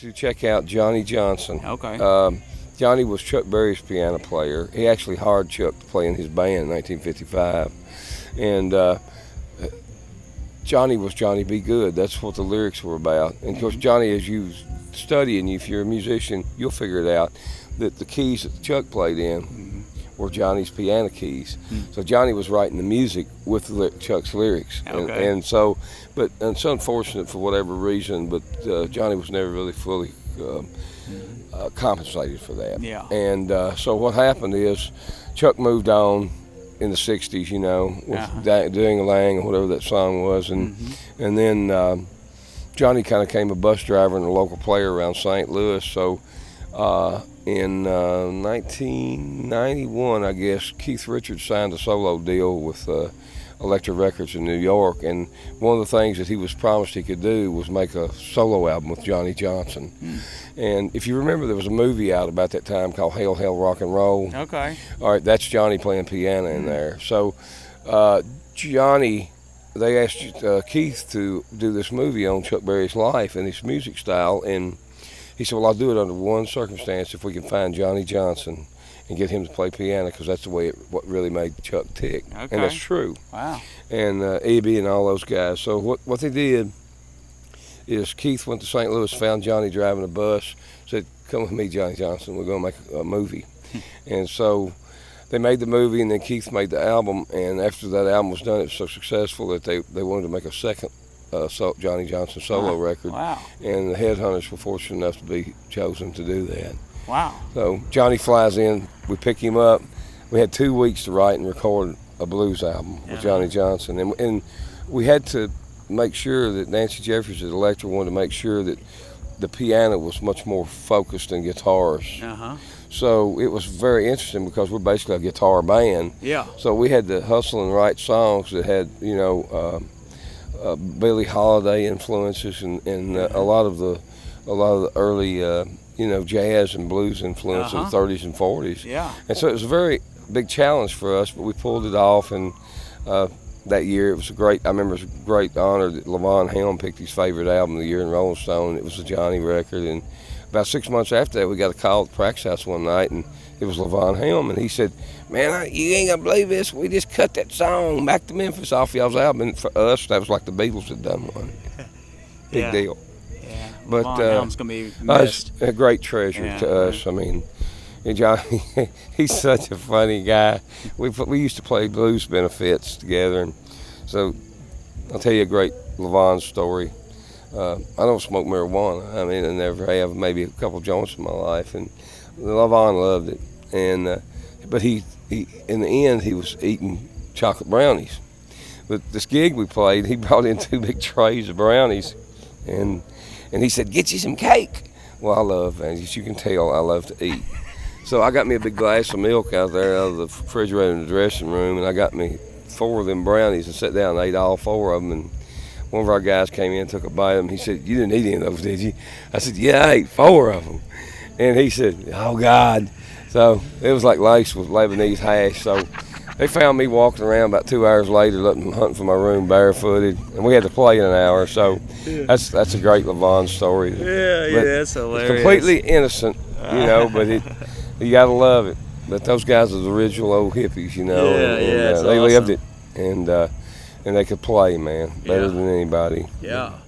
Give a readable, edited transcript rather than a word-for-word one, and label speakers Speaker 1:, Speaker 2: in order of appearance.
Speaker 1: you to check out Johnnie Johnson.
Speaker 2: Okay.
Speaker 1: Johnny was Chuck Berry's piano player. He actually hired Chuck to play in his band in 1955. And Johnny was Johnny Be Good. That's what the lyrics were about. And of course, Johnny, as you study and if you're a musician, you'll figure it out that the keys that Chuck played in were Johnny's piano keys. So Johnny was writing the music with Chuck's lyrics.
Speaker 2: Okay.
Speaker 1: And so, but it's unfortunate for whatever reason, but Johnny was never really fully compensated for that.
Speaker 2: Yeah.
Speaker 1: And so what happened is Chuck moved on in the 60s, you know, with Doing a Lang or whatever that song was. And then Johnny kind of became a bus driver and a local player around St. Louis. So in 1991, I guess, Keith Richards signed a solo deal with Elektra Records in New York, and one of the things that he was promised he could do was make a solo album with Johnnie Johnson. And if you remember, there was a movie out about that time called Hail, Hail, Rock and Roll.
Speaker 2: Okay.
Speaker 1: All right, that's Johnny playing piano in there. So Johnny, they asked Keith to do this movie on Chuck Berry's life and his music style, and he said, well, I'll do it under one circumstance, if we can find Johnnie Johnson and get him to play piano, because that's the way what really made Chuck tick.
Speaker 2: Okay.
Speaker 1: And that's true.
Speaker 2: Wow.
Speaker 1: And E.B. and all those guys. So what they did is Keith went to St. Louis, found Johnny driving a bus, said, come with me, Johnnie Johnson, we're going to make a movie. And so they made the movie, and then Keith made the album, and after that album was done, it was so successful that they wanted to make a second Johnnie Johnson solo record.
Speaker 2: Wow.
Speaker 1: And the Headhunters were fortunate enough to be chosen to do that.
Speaker 2: Wow.
Speaker 1: So Johnny flies in, we pick him up. We had 2 weeks to write and record a blues album with Johnnie Johnson. And we had to make sure that Nancy Jeffries at Elektra wanted to make sure that the piano was much more focused than guitars. So it was very interesting because we're basically a guitar band.
Speaker 2: Yeah.
Speaker 1: So we had to hustle and write songs that had, you know, Billie Holiday influences and a lot of the early you know, jazz and blues influence of the 30s and 40s.
Speaker 2: Yeah.
Speaker 1: And so it was a very big challenge for us, but we pulled it off. And that year, it was I remember it was a great honor that Levon Helm picked his favorite album of the year in Rolling Stone. It was a Johnny record. And about 6 months after that, we got a call at the practice house one night, and it was Levon Helm. And he said, man, you ain't gonna believe this. We just cut that song, Back to Memphis, off y'all's album. And for us, that was like the Beatles had done one. Big deal.
Speaker 2: Yeah.
Speaker 1: But
Speaker 2: Helm's gonna be missed.
Speaker 1: A great treasure to us. I mean, Johnny, he's such a funny guy. We used to play blues benefits together, and so I'll tell you a great Levon story. I don't smoke marijuana. I mean, I never have. Maybe a couple joints in my life, and Levon loved it. And but he in the end he was eating chocolate brownies. But this gig we played, he brought in 2 big trays of brownies, and he said, get you some cake. Well, as you can tell, I love to eat. So I got me a big glass of milk out there out of the refrigerator in the dressing room, and I got me 4 of them brownies and sat down and ate all 4 of them. And one of our guys came in and took a bite of them. He said, you didn't eat any of those, did you? I said, yeah, I ate 4 of them. And he said, oh, God. So it was like lace with Lebanese hash. So they found me walking around about 2 hours later, hunting for my room barefooted, and we had to play in an hour. So that's a great Levon story.
Speaker 2: Yeah, that's hilarious.
Speaker 1: It's completely innocent, you know, but you gotta love it. But those guys are the original old hippies, you know.
Speaker 2: It's
Speaker 1: they
Speaker 2: awesome.
Speaker 1: lived it, and they could play, man, better than anybody.
Speaker 2: Yeah.